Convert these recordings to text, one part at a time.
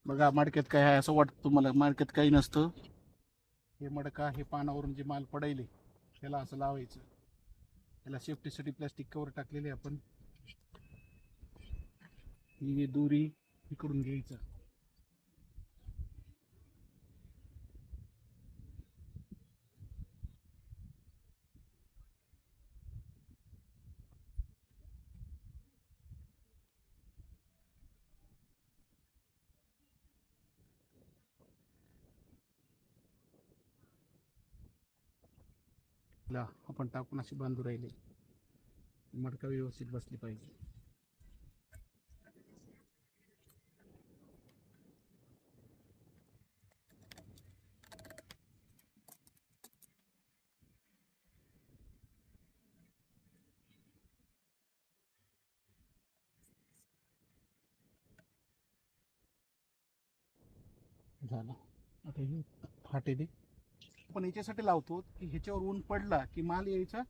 बघा मडक्यात काय आहे असं वाटतं तुम्हाला, मडक्यात काही नसतं. हे मडका हे पानावरून जे माल पडायले त्याला असं लावायचं. त्याला सेफ्टीसाठी प्लास्टिक कवर टाकलेले आपण. ही दोरी इकडून घ्यायचं. ला आपण टाकून अशी बांधू राहिले, मडका व्यवस्थित बसली पाहिजे. झालं. आता हे फाटे दे. आपण याच्यासाठी लावतो की ह्याच्यावर ऊन पडला की माल यायचा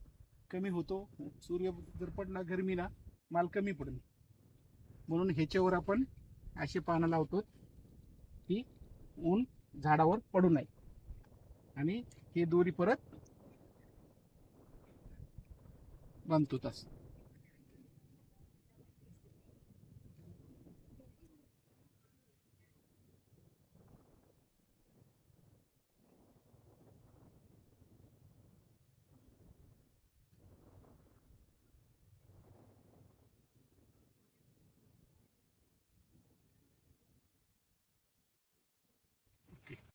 कमी होतो. सूर्य जर पडला गरमीला माल कमी पडेल, म्हणून ह्याच्यावर आपण अशी पानं लावतो की ऊन झाडावर पडू नये. आणि हे दोरी परत बांधतो तसं.